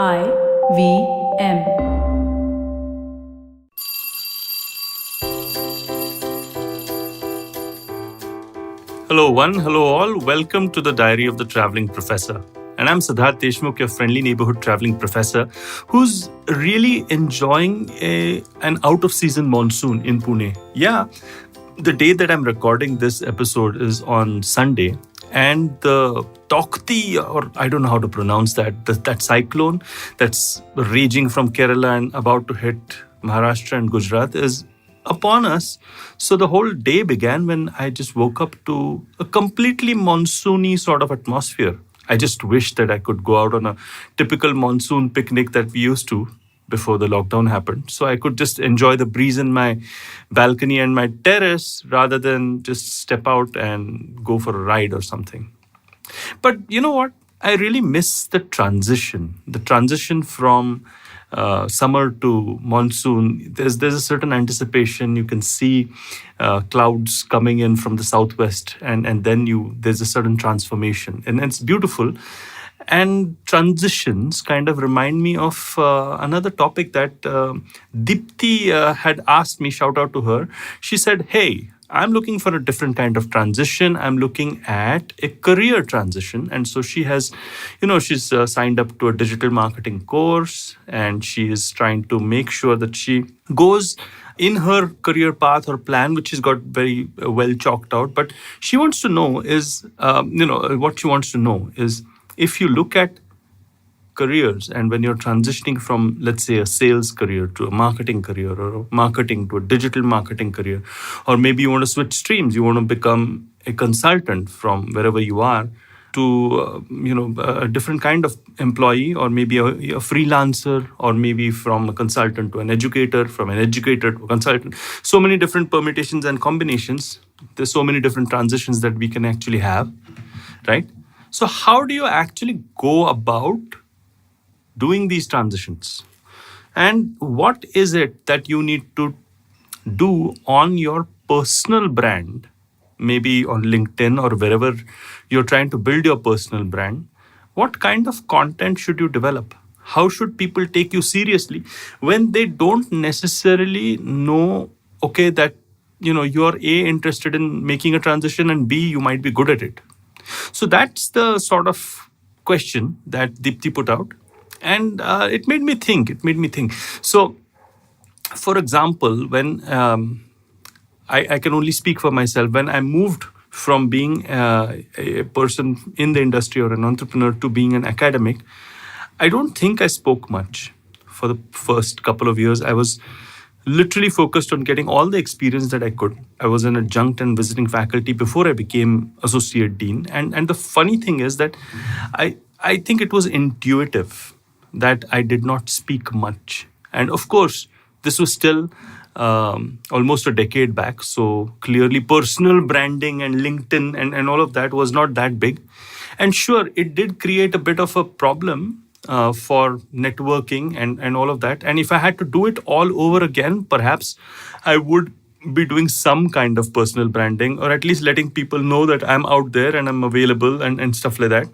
IVM. Hello, one. Hello, all. Welcome to the Diary of the Traveling Professor. And I'm Siddharth Deshmukh, your friendly neighborhood traveling professor, who's really enjoying an out of season monsoon in Pune. Yeah, the day that I'm recording this episode is on Sunday. And the Tokti, or I don't know how to pronounce that cyclone that's raging from Kerala and about to hit Maharashtra and Gujarat is upon us. So the whole day began when I just woke up to a completely monsoony sort of atmosphere. I just wish that I could go out on a typical monsoon picnic that we used to before the lockdown happened. So I could just enjoy the breeze in my balcony and my terrace rather than just step out and go for a ride or something. But you know what? I really miss the transition from summer to monsoon. There's a certain anticipation. You can see clouds coming in from the southwest, and then there's a certain transformation, and it's beautiful. And transitions kind of remind me of another topic that Dipti had asked me. Shout out to her. She said, "Hey, I'm looking for a different kind of transition. I'm looking at a career transition." And so she's signed up to a digital marketing course, and she is trying to make sure that she goes in her career path or plan, which she's got very well chalked out. But she wants to know what she wants to know is, if you look at careers and when you're transitioning from, let's say, a sales career to a marketing career, or marketing to a digital marketing career, or maybe you want to switch streams, you want to become a consultant from wherever you are to a different kind of employee, or maybe a freelancer, or maybe from a consultant to an educator, from an educator to a consultant. So many different permutations and combinations. There's so many different transitions that we can actually have, right? So how do you actually go about doing these transitions? And what is it that you need to do on your personal brand, maybe on LinkedIn or wherever you're trying to build your personal brand? What kind of content should you develop? How should people take you seriously when they don't necessarily know, okay, that you're A, interested in making a transition, and B, you might be good at it? So that's the sort of question that Deepthi put out. And it made me think. So, for example, when I can only speak for myself, when I moved from being a person in the industry or an entrepreneur to being an academic, I don't think I spoke much. For the first couple of years, I was literally focused on getting all the experience that I could. I was an adjunct and visiting faculty before I became associate dean. And the funny thing is that I think it was intuitive that I did not speak much. And of course, this was still almost a decade back. So clearly personal branding and LinkedIn and all of that was not that big. And sure, it did create a bit of a problem for networking and all of that. And if I had to do it all over again, perhaps I would be doing some kind of personal branding, or at least letting people know that I'm out there and I'm available and stuff like that.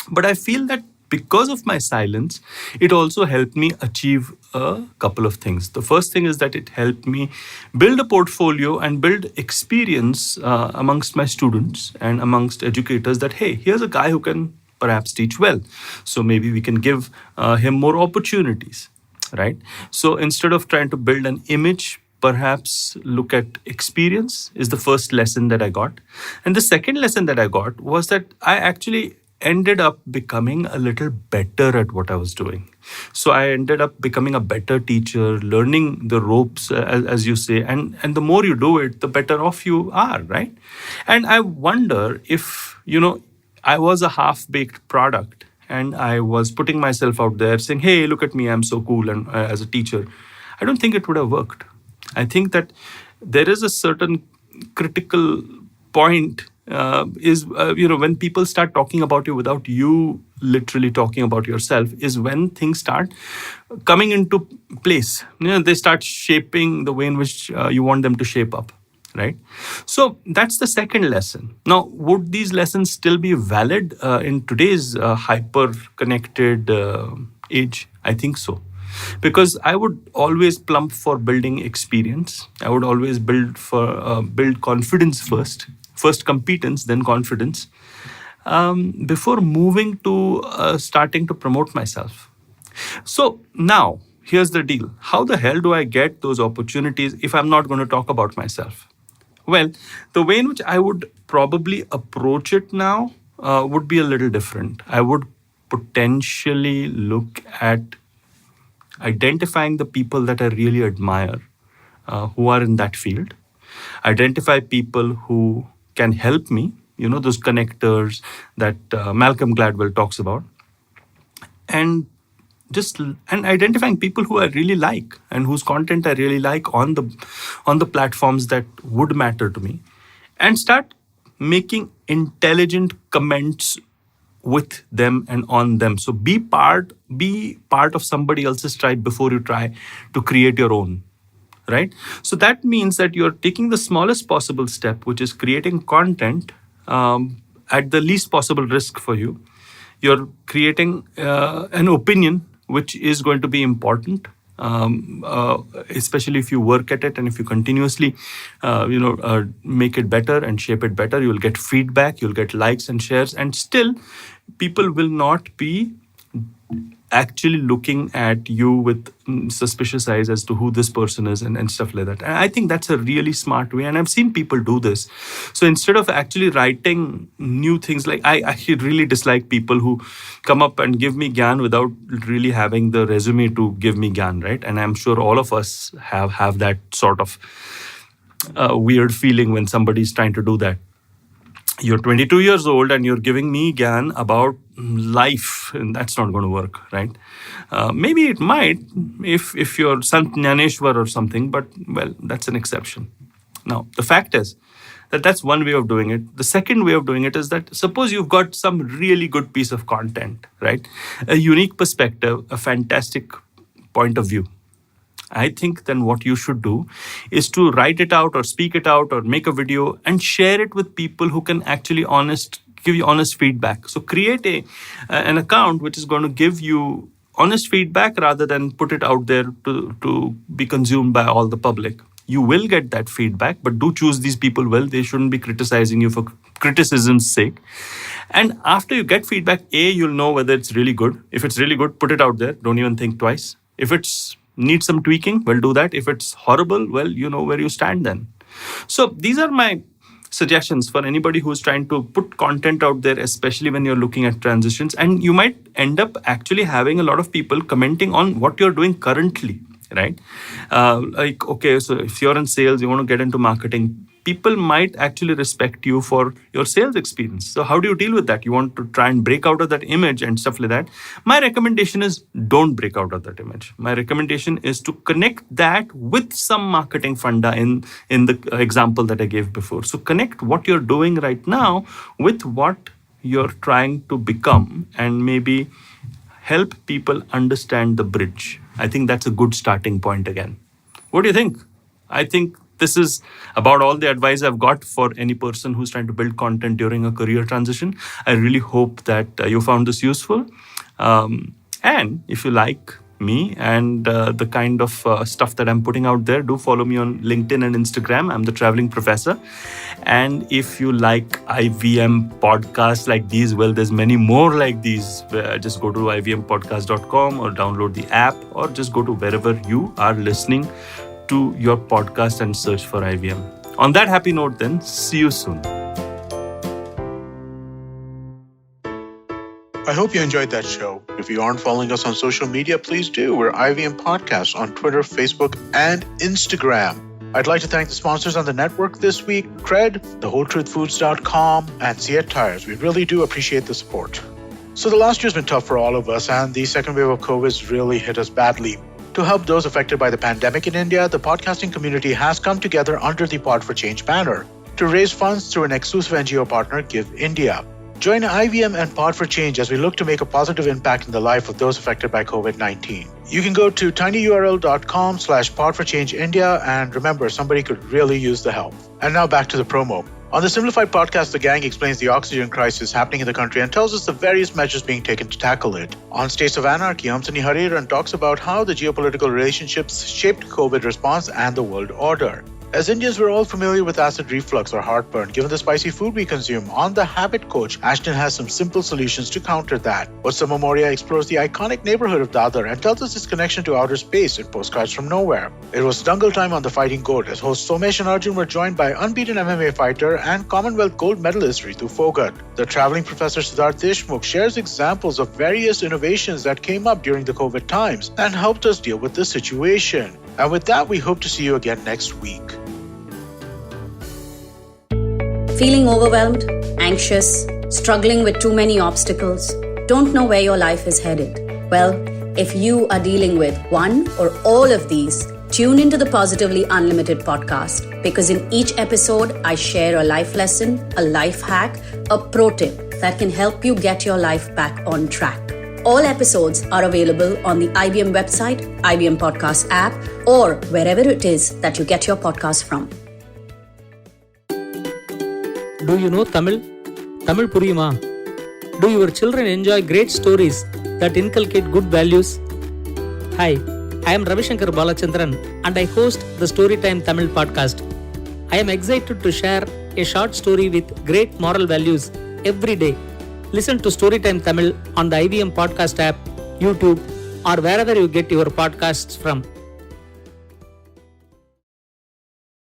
But I feel that because of my silence, it also helped me achieve a couple of things. The first thing is that it helped me build a portfolio and build experience amongst my students and amongst educators, that, hey, here's a guy who can perhaps teach well. So maybe we can give him more opportunities, right? So instead of trying to build an image, perhaps look at experience is the first lesson that I got. And the second lesson that I got was that I actually ended up becoming a little better at what I was doing. So I ended up becoming a better teacher, learning the ropes, as you say. And the more you do it, the better off you are, right? And I wonder if, I was a half-baked product and I was putting myself out there saying, hey, look at me, I'm so cool, and as a teacher, I don't think it would have worked. I think that there is a certain critical point when people start talking about you without you literally talking about yourself, is when things start coming into place. They start shaping the way in which you want them to shape up. Right? So that's the second lesson. Now, would these lessons still be valid in today's hyper-connected age? I think so. Because I would always plump for building experience. I would always build confidence first. First competence, then confidence. Before moving to starting to promote myself. So now, here's the deal. How the hell do I get those opportunities if I'm not going to talk about myself? Well, the way in which I would probably approach it now would be a little different. I would potentially look at identifying the people that I really admire who are in that field, identify people who can help me, those connectors that Malcolm Gladwell talks about, and identifying people who I really like and whose content I really like on the platforms that would matter to me, and start making intelligent comments with them and on them. So be part of somebody else's tribe before you try to create your own. Right? So that means that you're taking the smallest possible step, which is creating content at the least possible risk for you. You're creating an opinion which is going to be important, especially if you work at it and if you continuously, make it better and shape it better. You'll get feedback, you'll get likes and shares, and still people will not be actually looking at you with suspicious eyes as to who this person is and stuff like that. And I think that's a really smart way. And I've seen people do this. So instead of actually writing new things, like I actually really dislike people who come up and give me gyan without really having the resume to give me gyan, right? And I'm sure all of us have that sort of weird feeling when somebody's trying to do that. You're 22 years old and you're giving me gyan about life, and that's not going to work, right? Maybe it might if you're Sant Jnaneshwar or something, but well, that's an exception. Now, the fact is that that's one way of doing it. The second way of doing it is that suppose you've got some really good piece of content, right? A unique perspective, a fantastic point of view. I think then what you should do is to write it out or speak it out or make a video and share it with people who can actually give you honest feedback. So create an account which is going to give you honest feedback rather than put it out there to be consumed by all the public. You will get that feedback, but do choose these people well. They shouldn't be criticizing you for criticism's sake. And after you get feedback, you'll know whether it's really good. If it's really good, put it out there. Don't even think twice. If it's needs some tweaking, well, do that. If it's horrible, well, you know where you stand then. So these are my suggestions for anybody who's trying to put content out there, especially when you're looking at transitions. And you might end up actually having a lot of people commenting on what you're doing currently, right? Okay, so if you're in sales, you want to get into marketing, people might actually respect you for your sales experience. So how do you deal with that? You want to try and break out of that image and stuff like that. My recommendation is don't break out of that image. My recommendation is to connect that with some marketing funda in the example that I gave before. So connect what you're doing right now with what you're trying to become and maybe help people understand the bridge. I think that's a good starting point again. What do you think? I think this is about all the advice I've got for any person who's trying to build content during a career transition. I really hope that you found this useful. And if you like me and the kind of stuff that I'm putting out there, do follow me on LinkedIn and Instagram. I'm the Traveling Professor. And if you like IVM podcasts like these, well, there's many more like these. Just go to ivmpodcast.com or download the app or just go to wherever you are listening to your podcast and search for IVM. On that happy note then, see you soon. I hope you enjoyed that show. If you aren't following us on social media, please do. We're IVM Podcasts on Twitter, Facebook, and Instagram. I'd like to thank the sponsors on the network this week, Cred, TheWholeTruthFoods.com, and Seat Tires. We really do appreciate the support. So the last year's been tough for all of us, and the second wave of COVID really hit us badly. To help those affected by the pandemic in India, the podcasting community has come together under the Pod for Change banner to raise funds through an exclusive NGO partner, Give India. Join IVM and Pod for Change as we look to make a positive impact in the life of those affected by COVID-19. You can go to tinyurl.com/podforchangeindia, and remember, somebody could really use the help. And now back to the promo. On the Simplified podcast, the gang explains the oxygen crisis happening in the country and tells us the various measures being taken to tackle it. On States of Anarchy, Amsani Hariharan talks about how the geopolitical relationships shaped COVID response and the world order. As Indians, we're all familiar with acid reflux or heartburn given the spicy food we consume. On The Habit Coach, Ashton has some simple solutions to counter that. Vatsama Maurya explores the iconic neighborhood of Dadar and tells us its connection to outer space in Postcards from Nowhere. It was Dangal time on The Fighting Goat as hosts Somesh and Arjun were joined by unbeaten MMA fighter and Commonwealth gold medalist Ritu Fogart. The traveling professor Siddharth Deshmukh shares examples of various innovations that came up during the COVID times and helped us deal with this situation. And with that, we hope to see you again next week. Feeling overwhelmed, anxious, struggling with too many obstacles, don't know where your life is headed? Well, if you are dealing with one or all of these, tune into the Positively Unlimited podcast because in each episode, I share a life lesson, a life hack, a pro tip that can help you get your life back on track. All episodes are available on the IBM website, IBM Podcast app, or wherever it is that you get your podcast from. Do you know Tamil? Tamil puriyuma? Do your children enjoy great stories that inculcate good values? Hi, I am Ravishankar Balachandran and I host the Storytime Tamil podcast. I am excited to share a short story with great moral values every day. Listen to Storytime Tamil on the IBM Podcast app, YouTube, or wherever you get your podcasts from.